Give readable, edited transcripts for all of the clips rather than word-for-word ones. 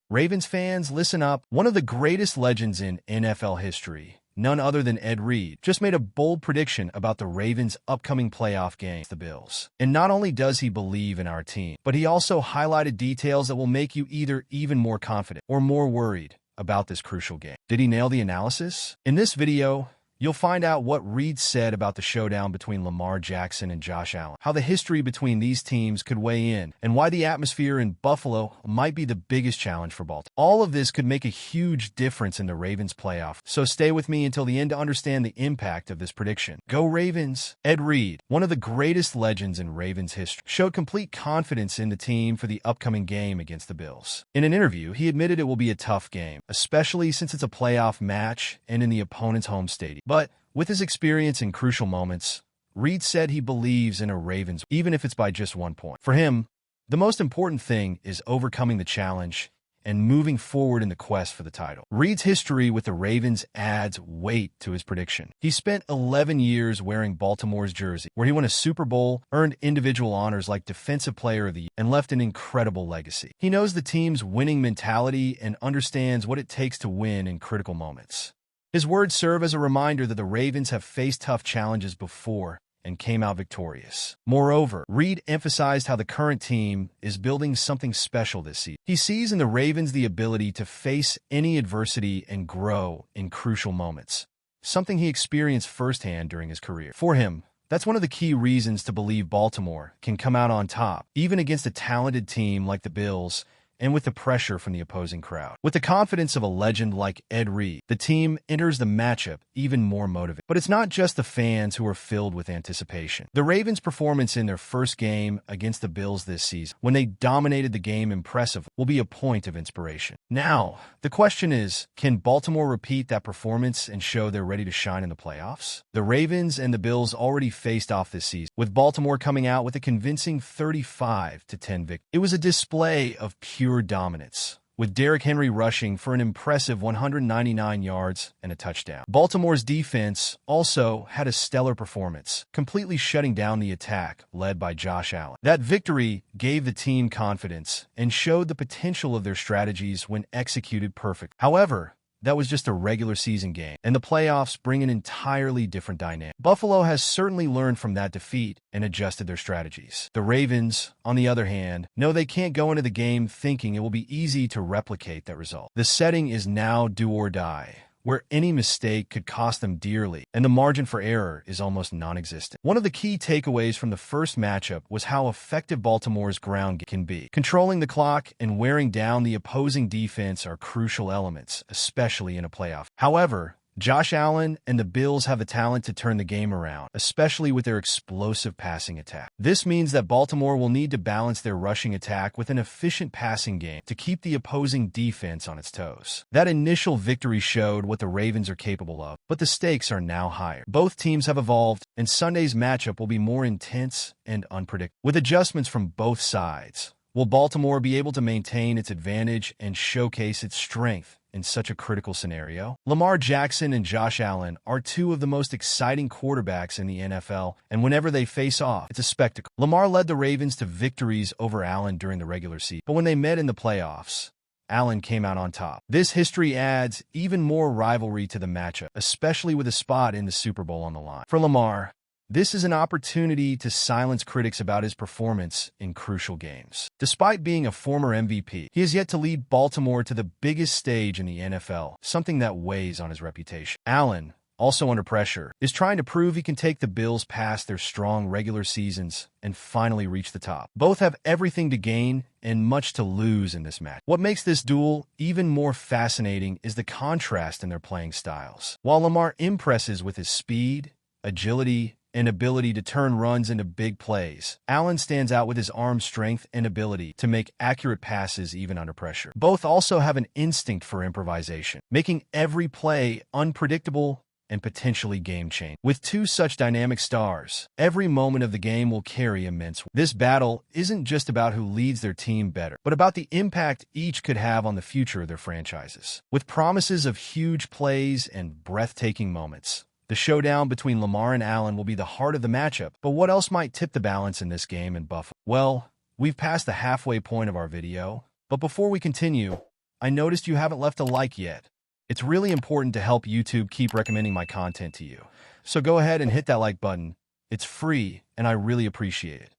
Ravens fans, listen up. One of the greatest legends in NFL history, none other than Ed Reed, just made a bold prediction about the Ravens' upcoming playoff game, the Bills. And not only does he believe in our team, but he also highlighted details that will make you either even more confident or more worried about this crucial game. Did he nail the analysis? In this video, you'll find out what Reed said about the showdown between Lamar Jackson and Josh Allen, how the history between these teams could weigh in, and why the atmosphere in Buffalo might be the biggest challenge for Baltimore. All of this could make a huge difference in the Ravens' playoff, so stay with me until the end to understand the impact of this prediction. Go Ravens! Ed Reed, one of the greatest legends in Ravens history, showed complete confidence in the team for the upcoming game against the Bills. In an interview, he admitted it will be a tough game, especially since it's a playoff match and in the opponent's home stadium. But with his experience in crucial moments, Reed said he believes in a Ravens, even if it's by just 1 point. For him, the most important thing is overcoming the challenge and moving forward in the quest for the title. Reed's history with the Ravens adds weight to his prediction. He spent 11 years wearing Baltimore's jersey, where he won a Super Bowl, earned individual honors like Defensive Player of the Year, and left an incredible legacy. He knows the team's winning mentality and understands what it takes to win in critical moments. His words serve as a reminder that the Ravens have faced tough challenges before and came out victorious. Moreover, Reed emphasized how the current team is building something special this season. He sees in the Ravens the ability to face any adversity and grow in crucial moments, something he experienced firsthand during his career. For him, that's one of the key reasons to believe Baltimore can come out on top, even against a talented team like the Bills, and with the pressure from the opposing crowd. With the confidence of a legend like Ed Reed, the team enters the matchup even more motivated. But it's not just the fans who are filled with anticipation. The Ravens' performance in their first game against the Bills this season, when they dominated the game impressively, will be a point of inspiration. Now, the question is, can Baltimore repeat that performance and show they're ready to shine in the playoffs? The Ravens and the Bills already faced off this season, with Baltimore coming out with a convincing 35-10 victory. It was a display of pure dominance, with Derrick Henry rushing for an impressive 199 yards and a touchdown. Baltimore's defense also had a stellar performance, completely shutting down the attack led by Josh Allen. That victory gave the team confidence and showed the potential of their strategies when executed perfectly. However, that was just a regular season game, and the playoffs bring an entirely different dynamic. Buffalo has certainly learned from that defeat and adjusted their strategies. The Ravens, on the other hand, know they can't go into the game thinking it will be easy to replicate that result. The setting is now do or die, where any mistake could cost them dearly, and the margin for error is almost non-existent. One of the key takeaways from the first matchup was how effective Baltimore's ground game can be. Controlling the clock and wearing down the opposing defense are crucial elements, especially in a playoff. However, Josh Allen and the Bills have the talent to turn the game around, especially with their explosive passing attack. This means that Baltimore will need to balance their rushing attack with an efficient passing game to keep the opposing defense on its toes. That initial victory showed what the Ravens are capable of, but the stakes are now higher. Both teams have evolved, and Sunday's matchup will be more intense and unpredictable. With adjustments from both sides, will Baltimore be able to maintain its advantage and showcase its strength in such a critical scenario? Lamar Jackson and Josh Allen are two of the most exciting quarterbacks in the NFL, and whenever they face off, it's a spectacle. Lamar led the Ravens to victories over Allen during the regular season, but when they met in the playoffs, Allen came out on top. This history adds even more rivalry to the matchup, especially with a spot in the Super Bowl on the line. For Lamar, this is an opportunity to silence critics about his performance in crucial games. Despite being a former MVP, he has yet to lead Baltimore to the biggest stage in the NFL, something that weighs on his reputation. Allen, also under pressure, is trying to prove he can take the Bills past their strong regular seasons and finally reach the top. Both have everything to gain and much to lose in this match. What makes this duel even more fascinating is the contrast in their playing styles. While Lamar impresses with his speed, agility, and ability to turn runs into big plays, Allen stands out with his arm strength and ability to make accurate passes even under pressure. Both also have an instinct for improvisation, making every play unpredictable and potentially game-changing. With two such dynamic stars, every moment of the game will carry immense weight. This battle isn't just about who leads their team better, but about the impact each could have on the future of their franchises. With promises of huge plays and breathtaking moments, the showdown between Lamar and Allen will be the heart of the matchup. But what else might tip the balance in this game in Buffalo? Well, we've passed the halfway point of our video, but before we continue, I noticed you haven't left a like yet. It's really important to help YouTube keep recommending my content to you. So go ahead and hit that like button. It's free, and I really appreciate it.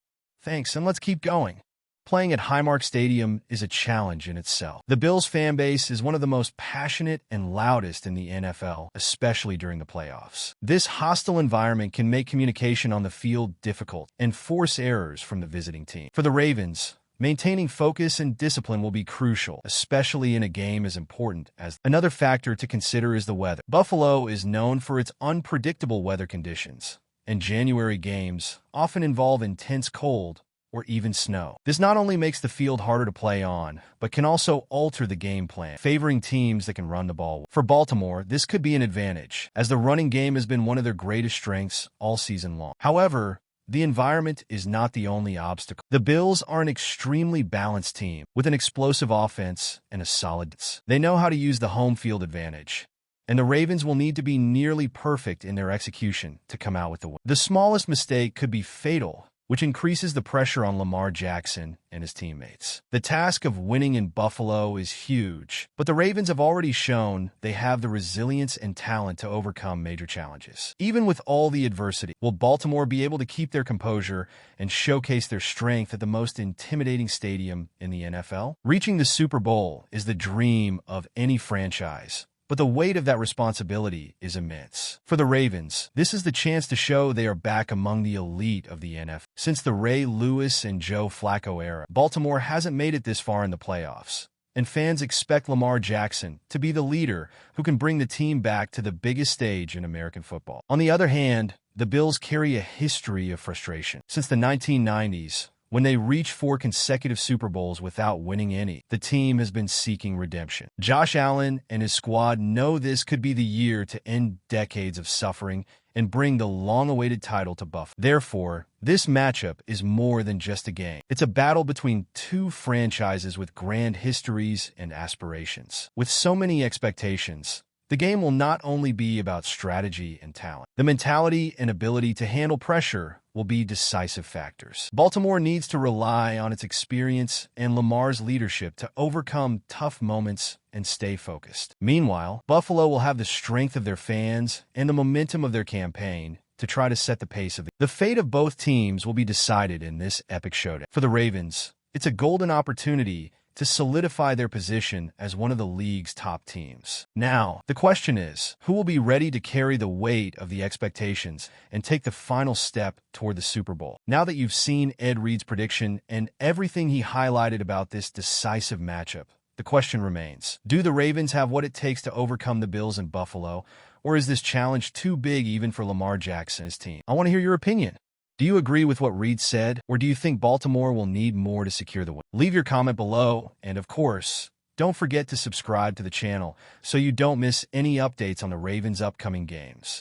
Thanks, and let's keep going. Playing at Highmark Stadium is a challenge in itself. The Bills fan base is one of the most passionate and loudest in the NFL, especially during the playoffs. This hostile environment can make communication on the field difficult and force errors from the visiting team. For the Ravens, maintaining focus and discipline will be crucial, especially in a game as important as. Another factor to consider is the weather. Buffalo is known for its unpredictable weather conditions, and January games often involve intense cold or even snow. This not only makes the field harder to play on, but can also alter the game plan, favoring teams that can run the ball. For Baltimore, this could be an advantage, as the running game has been one of their greatest strengths all season long. However, the environment is not the only obstacle. The Bills are an extremely balanced team, with an explosive offense and a solid defense. They know how to use the home field advantage, and the Ravens will need to be nearly perfect in their execution to come out with the win. The smallest mistake could be fatal, which increases the pressure on Lamar Jackson and his teammates. The task of winning in Buffalo is huge, but the Ravens have already shown they have the resilience and talent to overcome major challenges. Even with all the adversity, will Baltimore be able to keep their composure and showcase their strength at the most intimidating stadium in the NFL? Reaching the Super Bowl is the dream of any franchise, but the weight of that responsibility is immense. For the Ravens, this is the chance to show they are back among the elite of the NFL. Since the Ray Lewis and Joe Flacco era, Baltimore hasn't made it this far in the playoffs, and fans expect Lamar Jackson to be the leader who can bring the team back to the biggest stage in American football. On the other hand, the Bills carry a history of frustration. Since the 1990s, when they reached 4 consecutive Super Bowls without winning any, the team has been seeking redemption. Josh Allen and his squad know this could be the year to end decades of suffering and bring the long-awaited title to Buffalo. Therefore, this matchup is more than just a game. It's a battle between two franchises with grand histories and aspirations. With so many expectations, the game will not only be about strategy and talent. The mentality and ability to handle pressure will be decisive factors. Baltimore needs to rely on its experience and Lamar's leadership to overcome tough moments and stay focused. Meanwhile, Buffalo will have the strength of their fans and the momentum of their campaign to try to set the pace of the fate of both teams will be decided in this epic showdown. For the Ravens, it's a golden opportunity to solidify their position as one of the league's top teams. Now, the question is, who will be ready to carry the weight of the expectations and take the final step toward the Super Bowl? Now that you've seen Ed Reed's prediction and everything he highlighted about this decisive matchup, the question remains, do the Ravens have what it takes to overcome the Bills in Buffalo, or is this challenge too big even for Lamar Jackson and his team? I want to hear your opinion. Do you agree with what Reed said, or do you think Baltimore will need more to secure the win? Leave your comment below, and of course, don't forget to subscribe to the channel so you don't miss any updates on the Ravens' upcoming games.